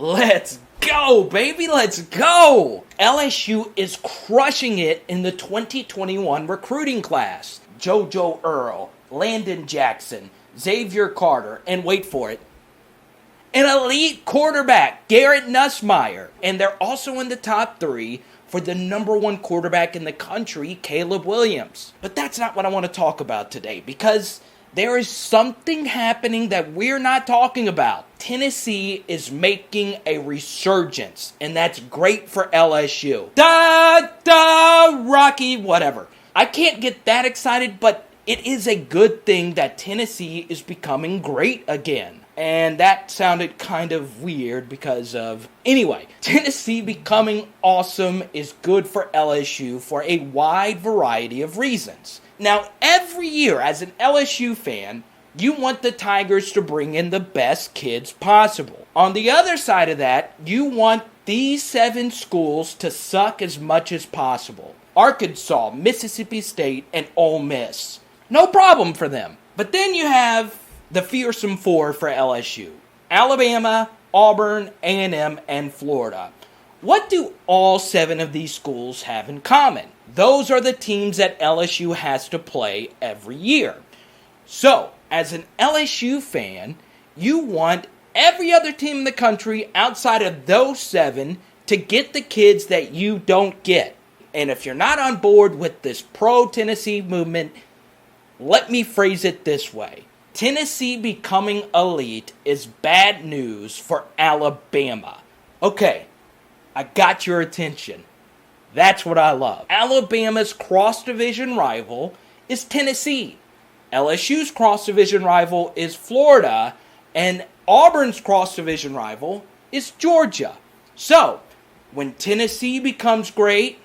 Let's go, baby. Let's go. LSU is crushing it in the 2021 recruiting class. JoJo Earl, Landon Jackson, Xavier Carter, and wait for it, an elite quarterback, Garrett Nussmeier. And they're also in the top 3 for the number 1 quarterback in the country, Caleb Williams. But that's not what I want to talk about today, because there is something happening that we're not talking about. Tennessee is making a resurgence, and that's great for LSU. Rocky, whatever. I can't get that excited, but it is a good thing that Tennessee is becoming great again. And that sounded kind of weird because of... Anyway, Tennessee becoming awesome is good for LSU for a wide variety of reasons. Now, every year as an LSU fan, you want the Tigers to bring in the best kids possible. On the other side of that, you want these 7 schools to suck as much as possible. Arkansas, Mississippi State, and Ole Miss. No problem for them. But then you have the fearsome 4 for LSU. Alabama, Auburn, A&M, and Florida. What do all 7 of these schools have in common? Those are the teams that LSU has to play every year. So, as an LSU fan, you want every other team in the country outside of those 7 to get the kids that you don't get. And if you're not on board with this pro-Tennessee movement, let me phrase it this way. Tennessee becoming elite is bad news for Alabama. Okay, I got your attention. That's what I love. Alabama's cross-division rival is Tennessee. LSU's cross-division rival is Florida. And Auburn's cross-division rival is Georgia. So, when Tennessee becomes great,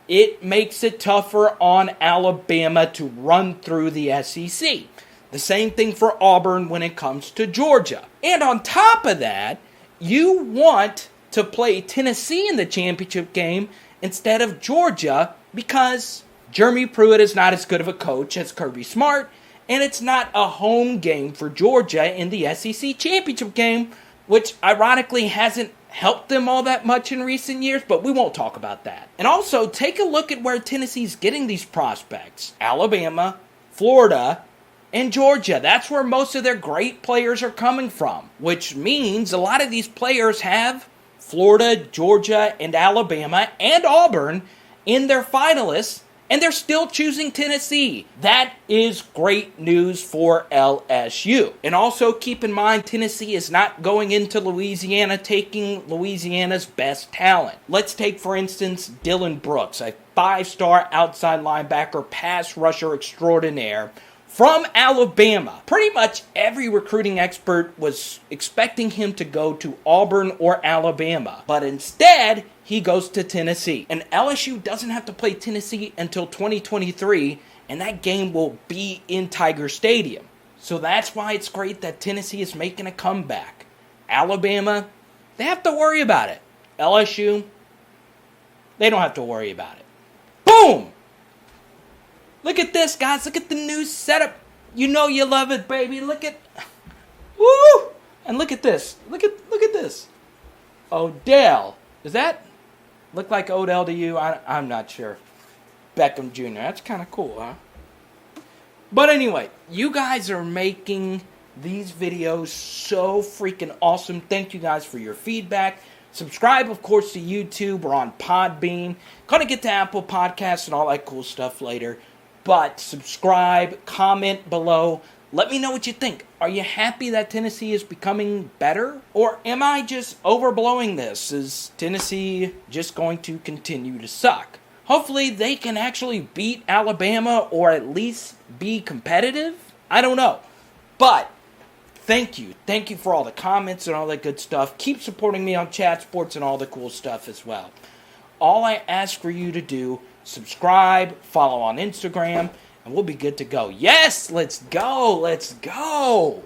it makes it tougher on Alabama to run through the SEC. The same thing for Auburn when it comes to Georgia. And on top of that, you want to play Tennessee in the championship game instead of Georgia because Jeremy Pruitt is not as good of a coach as Kirby Smart, and it's not a home game for Georgia in the SEC championship game, which ironically hasn't helped them all that much in recent years, but we won't talk about that. And also, take a look at where Tennessee's getting these prospects. Alabama, Florida, and Georgia. That's where most of their great players are coming from, which means a lot of these players have Florida, Georgia, and Alabama, and Auburn in their finalists, and they're still choosing Tennessee. That is great news for LSU. And also keep in mind, Tennessee is not going into Louisiana taking Louisiana's best talent. Let's take, for instance, Dylan Brooks, a 5-star outside linebacker, pass rusher extraordinaire from Alabama. Pretty much every recruiting expert was expecting him to go to Auburn or Alabama, but instead, he goes to Tennessee. And LSU doesn't have to play Tennessee until 2023, and that game will be in Tiger Stadium. So that's why it's great that Tennessee is making a comeback. Alabama, they have to worry about it. LSU, they don't have to worry about it. Boom! Look at this, guys. Look at the new setup. You know you love it, baby. Look at... Woo! And look at this. Look at this. Odell. Does that look like Odell to you? I'm not sure. Beckham Jr. That's kind of cool, huh? But anyway, you guys are making these videos so freaking awesome. Thank you guys for your feedback. Subscribe, of course, to YouTube. We're on Podbean. Gonna get to Apple Podcasts and all that cool stuff later. But subscribe, comment below. Let me know what you think. Are you happy that Tennessee is becoming better? Or am I just overblowing this? Is Tennessee just going to continue to suck? Hopefully they can actually beat Alabama or at least be competitive. I don't know. But thank you. Thank you for all the comments and all that good stuff. Keep supporting me on Chat Sports and all the cool stuff as well. All I ask for you to do, subscribe, follow on Instagram, and we'll be good to go. Yes, let's go. Let's go.